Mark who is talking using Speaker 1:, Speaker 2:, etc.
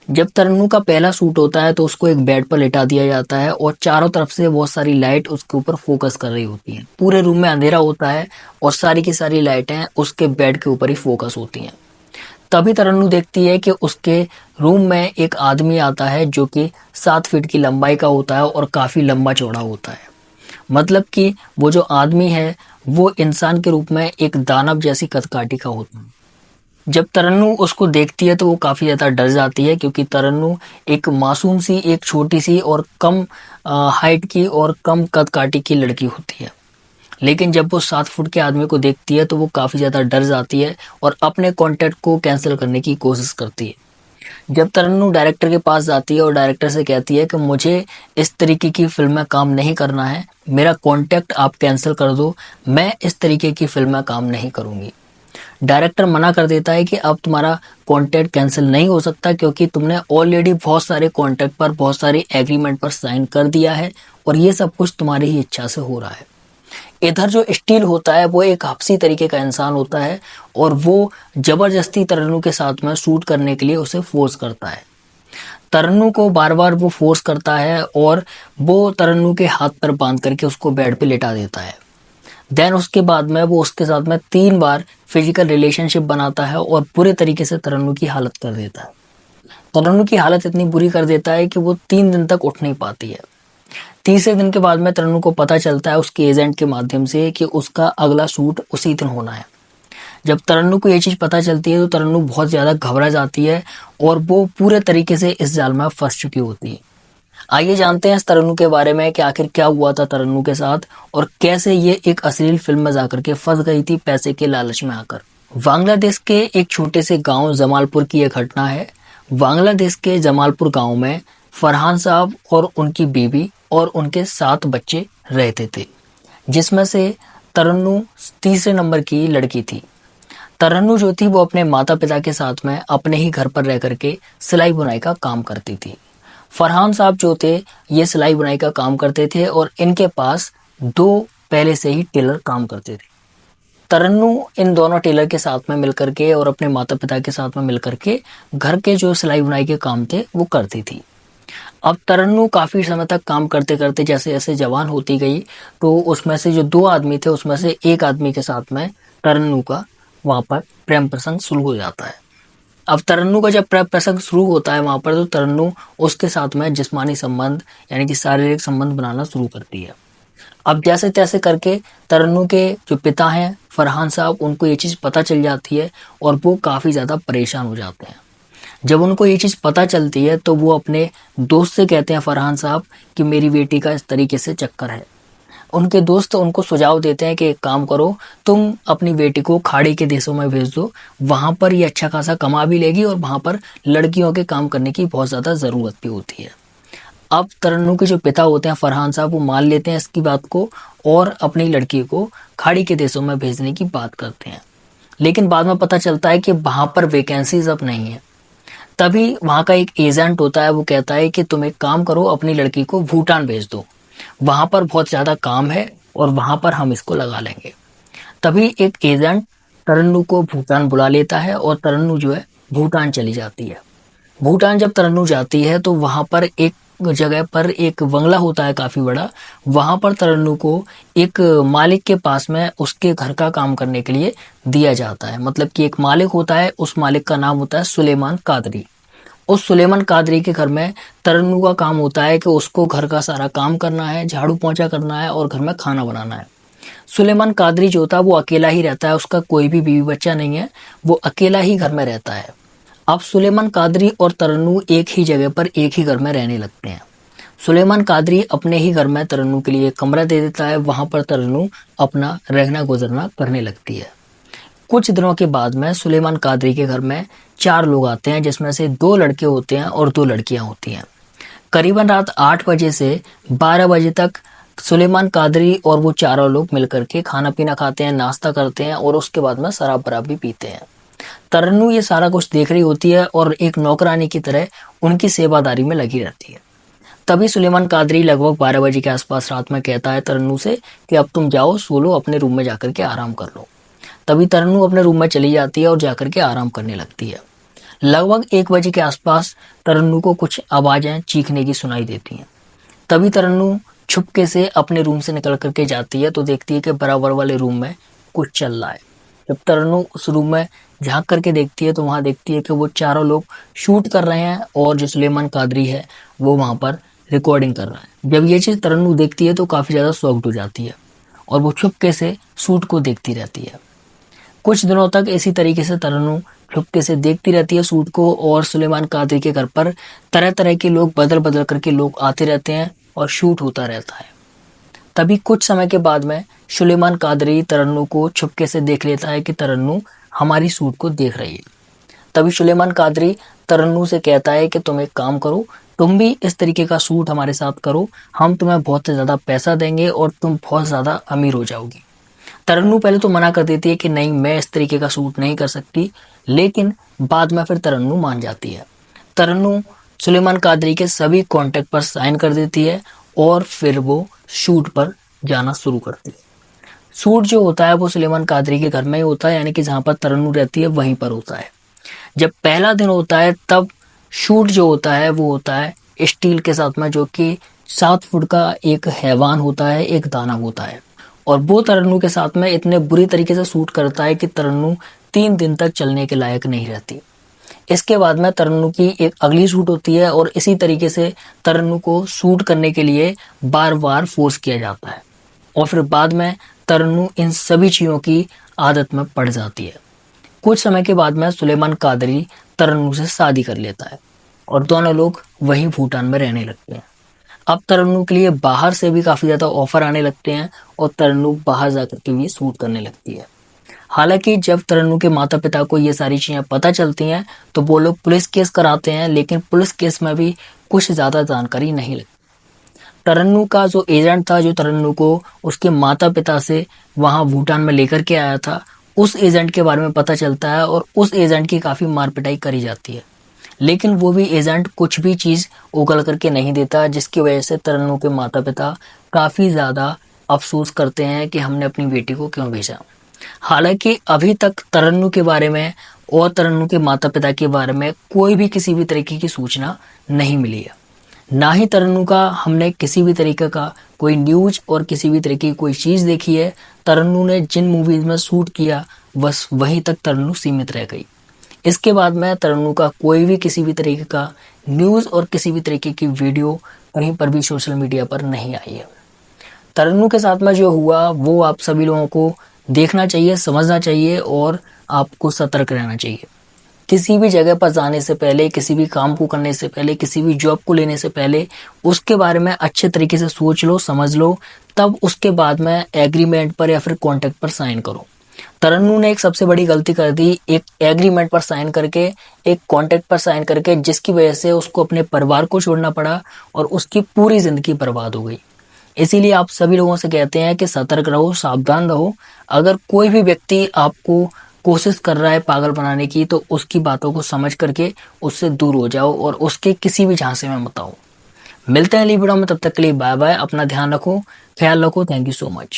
Speaker 1: जब तरन्नू का पहला शूट होता है तो उसको एक बेड पर लेटा दिया जाता है और चारों तरफ से बहुत सारी लाइट उसके ऊपर फोकस कर रही होती हैं। पूरे रूम में अंधेरा होता है और सारी की सारी लाइटें उसके बेड के ऊपर ही फोकस होती हैं। तभी तरन्नू देखती है कि उसके रूम में एक आदमी आता है जो कि 7 फीट की लंबाई का होता है और काफी लंबा चौड़ा होता है। मतलब कि वो जो आदमी है वो इंसान के रूप में एक दानव जैसी कदकाठी का होता है। जब तरन्नू उसको देखती है तो वो काफी ज्यादा डर जाती है, क्योंकि तरन्नू एक मासूम सी, एक छोटी सी और कम हाइट की और कम कद काठी की लड़की होती है। लेकिन जब वो 7 फुट के आदमी को देखती है तो वो काफी ज्यादा डर जाती है और अपने कॉन्टेक्ट को कैंसिल करने की कोशिश करती है। जब तरन्नू डायरेक्टर के पास जाती है और डायरेक्टर से कहती है कि मुझे इस तरीके की फिल्म में काम नहीं करना है, मेरा कॉन्टेक्ट आप कैंसिल कर दो, मैं इस तरीके की फिल्म में काम नहीं करूंगी। डायरेक्टर मना कर देता है कि अब तुम्हारा कॉन्ट्रैक्ट कैंसिल नहीं हो सकता, क्योंकि तुमने ऑलरेडी बहुत सारे कॉन्ट्रैक्ट पर, बहुत सारे एग्रीमेंट पर साइन कर दिया है और ये सब कुछ तुम्हारी ही इच्छा से हो रहा है। इधर जो स्टील होता है वो एक हपसी तरीके का इंसान होता है और वो जबरदस्ती तरन्नू के साथ में शूट करने के लिए उसे फोर्स करता है। तरन्नू को बार बार वो फोर्स करता है और वो तरन्नू के हाथ पर बांध करके उसको बेड पे लेटा देता है। देन उसके बाद में वो उसके साथ में 3 बार फिजिकल रिलेशनशिप बनाता है और बुरे तरीके से तरन्नू की हालत कर देता है। तरन्नू की हालत इतनी बुरी कर देता है कि वो 3 दिन तक उठ नहीं पाती है। तीसरे दिन के बाद में तरन्नू को पता चलता है उसके एजेंट के माध्यम से कि उसका अगला शूट उसी दिन होना है। जब तरन्नू को ये चीज पता चलती है तो तरन्नू बहुत ज्यादा घबरा जाती है और वो पूरे तरीके से इस जाल में फंस चुकी होती है। आइए जानते हैं इस तरन्नू के बारे में कि आखिर क्या हुआ था तरन्नू के साथ और कैसे ये एक अश्लील फिल्म में जाकर के फंस गई थी पैसे के लालच में आकर। बांग्लादेश के एक छोटे से गांव जमालपुर की यह घटना है। बांग्लादेश के जमालपुर गांव में फरहान साहब और उनकी बीवी और उनके 7 बच्चे रहते थे, जिसमें से तरन्नू तीसरे नंबर की लड़की थी। तरन्नू जो थी वो अपने माता पिता के साथ में अपने ही घर पर रह करके सिलाई बुनाई का काम करती थी। फरहान साहब जो थे ये सिलाई बुनाई का काम करते थे और इनके पास 2 पहले से ही टेलर काम करते थे। तरन्नू इन दोनों टेलर के साथ में मिलकर के और अपने माता पिता के साथ में मिलकर के घर के जो सिलाई बुनाई के काम थे वो करती थी। अब तरन्नू काफी समय तक काम करते करते जैसे जैसे जवान होती गई तो उसमें से जो 2 आदमी थे उसमें से एक आदमी के साथ में तरन्नू का वहां पर प्रेम प्रसंग शुरू हो जाता है। अब तरन्नू का जब प्रेम प्रसंग शुरू होता है वहां पर तो तरन्नू उसके साथ में जिस्मानी संबंध यानी कि शारीरिक संबंध बनाना शुरू करती है। अब जैसे तैसे करके तरन्नू के जो पिता हैं फरहान साहब, उनको ये चीज पता चल जाती है और वो काफी ज्यादा परेशान हो जाते हैं। जब उनको ये चीज पता चलती है तो वो अपने दोस्त से कहते हैं फरहान साहब कि मेरी बेटी का इस तरीके से चक्कर है। उनके दोस्त उनको सुझाव देते हैं कि एक काम करो, तुम अपनी बेटी को खाड़ी के देशों में भेज दो, वहां पर ये अच्छा खासा कमा भी लेगी और वहां पर लड़कियों के काम करने की बहुत ज्यादा जरूरत भी होती है। अब तरन्नू के जो पिता होते हैं फरहान साहब वो मान लेते हैं इसकी बात को और अपनी लड़की को खाड़ी के देशों में भेजने की बात करते हैं। लेकिन बाद में पता चलता है कि वहां पर वैकेंसीज अब नहीं है। तभी वहां का एक एजेंट होता है, वो कहता है कि तुम एक काम करो, अपनी लड़की को भूटान भेज दो, वहां पर बहुत ज्यादा काम है और वहां पर हम इसको लगा लेंगे। तभी एक एजेंट तरन्नू को भूटान बुला लेता है और तरन्नू जो है भूटान चली जाती है। भूटान जब तरन्नू जाती है तो वहां पर एक जगह पर एक बंगला होता है काफी बड़ा। वहां पर तरन्नू को एक मालिक के पास में उसके घर का काम करने के लिए दिया जाता है। मतलब कि एक मालिक होता है, उस मालिक का नाम होता है सुलेमान कादरी। उस सुलेमान कादरी के घर में तरन्नू का काम होता है कि उसको घर का सारा काम करना है, झाड़ू पोंछा करना है और घर में खाना बनाना है। सुलेमान कादरी जो था वो अकेला ही रहता है, उसका कोई भी बीवी बच्चा नहीं है, वो अकेला ही घर में रहता है। अब सुलेमान कादरी और तरन्नू एक ही जगह पर एक ही घर में रहने लगते हैं। सुलेमान कादरी अपने ही घर में तरन्नू के लिए एक कमरा दे देता है, वहां पर तरन्नू अपना रहना गुजरना करने लगती है। कुछ दिनों के बाद में सुलेमान कादरी के घर में 4 लोग आते हैं, जिसमें से 2 लड़के होते हैं और 2 लड़कियां होती हैं। करीबन रात 8 बजे से 12 बजे तक सुलेमान कादरी और वो चारों लोग मिलकर के खाना पीना खाते हैं, नाश्ता करते हैं और उसके बाद में शराब वराब भी पीते हैं। तरन्नू ये सारा कुछ देख रही होती है और एक नौकरानी की तरह उनकी सेवादारी में लगी रहती है। तभी सुलेमान कादरी लगभग 12 बजे के आसपास रात में कहता है तरन्नू से कि अब तुम जाओ, सो लो, अपने रूम में जाकर के आराम कर लो। तभी तरन्नू अपने रूम में चली जाती है और जाकर के आराम करने लगती है। लगभग 1 बजे के आसपास तरन्नू को कुछ आवाजें चीखने की सुनाई देती हैं। तभी तरन्नू छुपके से अपने रूम से निकल करके जाती है तो देखती है कि बराबर वाले रूम में कुछ चल रहा है। जब तरन्नू उस रूम में झांक करके देखती है तो वहां देखती है कि वो चारों लोग शूट कर रहे हैं और जो सुलेमान कादरी है वो वहां पर रिकॉर्डिंग कर रहा है। जब ये चीज तरन्नू देखती है तो काफी ज्यादा शॉक्ड हो जाती है और वो छुपके से शूट को देखती रहती है। कुछ दिनों तक इसी तरीके से तरन्नू छुपके से देखती रहती है शूट को और सुलेमान कादरी के घर पर तरह तरह के लोग बदल बदल करके लोग आते रहते हैं और शूट होता रहता है। तभी कुछ समय के बाद में सुलेमान कादरी तरन्नू को छुपके से देख लेता है कि तरन्नू हमारी शूट को देख रही है। तभी सुलेमान कादरी तरन्नू से कहता है कि तुम एक काम करो, तुम भी इस तरीके का शूट हमारे साथ करो, हम तुम्हें बहुत ज्यादा पैसा देंगे और तुम बहुत ज्यादा अमीर हो जाओगी। तरन्नू पहले तो मना कर देती है कि नहीं, मैं इस तरीके का शूट नहीं कर सकती, लेकिन बाद में फिर तरन्नू मान जाती है। तरन्नू सुलेमान कादरी के सभी कॉन्ट्रैक्ट पर साइन कर देती है और फिर वो शूट पर जाना शुरू करती है। शूट जो होता है वो सुलेमान कादरी के घर में ही होता है, यानी कि जहां पर तरन्नू रहती है वहीं पर होता है। जब पहला दिन होता है तब शूट जो होता है वो होता है स्टील के साथ में, जो कि 7 फुट का एक हैवान होता है, एक दानव होता है और वो तरन्नू के साथ में इतने बुरी तरीके से शूट करता है कि तरन्नू 3 दिन तक चलने के लायक नहीं रहती। इसके बाद में तरन्नू की एक अगली शूट होती है और इसी तरीके से तरन्नू को शूट करने के लिए बार बार फोर्स किया जाता है और फिर बाद में तरन्नू इन सभी चीजों की आदत में पड़ जाती है। कुछ समय के बाद में सुलेमान कादरी तरन्नू से शादी कर लेता है और दोनों लोग वहीं भूटान में रहने लगते हैं। अब तरन्नू के लिए बाहर से भी काफी ज्यादा ऑफर आने लगते हैं और तरन्नू बाहर जाकर के भी शूट करने लगती है। हालांकि जब तरन्नू के माता पिता को ये सारी चीजें पता चलती हैं तो वो लोग पुलिस केस कराते हैं, लेकिन पुलिस केस में भी कुछ ज्यादा जानकारी नहीं लगती। तरन्नू का जो एजेंट था, जो तरन्नू को उसके माता पिता से वहां भूटान में लेकर के आया था, उस एजेंट के बारे में पता चलता है और उस एजेंट की काफी मार पिटाई करी जाती है, लेकिन वो भी एजेंट कुछ भी चीज उगल करके नहीं देता, जिसकी वजह से तरन्नू के माता पिता काफी ज्यादा अफसोस करते हैं कि हमने अपनी बेटी को क्यों भेजा। हालांकि अभी तक तरन्नू के बारे में और तरन्नू के माता पिता के बारे में कोई भी किसी भी तरीके की सूचना नहीं मिली है। ना ही तरन्नू का हमने किसी भी तरीके का कोई न्यूज और किसी भी तरीके की कोई चीज देखी है। तरन्नू ने जिन मूवीज में शूट किया बस वहीं तक तरन्नू सीमित रह गई। इसके बाद में तरन्नू का कोई भी किसी भी तरीके का न्यूज और किसी भी तरीके की वीडियो कहीं पर भी सोशल मीडिया पर नहीं आई है। तरन्नू के साथ में जो हुआ वो आप सभी लोगों को देखना चाहिए, समझना चाहिए और आपको सतर्क रहना चाहिए। किसी भी जगह पर जाने से पहले, किसी भी काम को करने से पहले, किसी भी जॉब को लेने से पहले उसके बारे में अच्छे तरीके से सोच लो, समझ लो, तब उसके बाद में एग्रीमेंट पर या फिर कॉन्ट्रैक्ट पर साइन करो। तरन्नू ने एक सबसे बड़ी गलती कर दी, एक एग्रीमेंट पर साइन करके, एक कॉन्ट्रैक्ट पर साइन करके, जिसकी वजह से उसको अपने परिवार को छोड़ना पड़ा और उसकी पूरी जिंदगी बर्बाद हो गई। इसीलिए आप सभी लोगों से कहते हैं कि सतर्क रहो, सावधान रहो। अगर कोई भी व्यक्ति आपको कोशिश कर रहा है पागल बनाने की तो उसकी बातों को समझ करके उससे दूर हो जाओ और उसके किसी भी झांसे में मत आओ। मिलते हैं अगली वीडियो में, तब तक के लिए बाय बाय। अपना ध्यान रखो, ख्याल रखो। Thank you so much.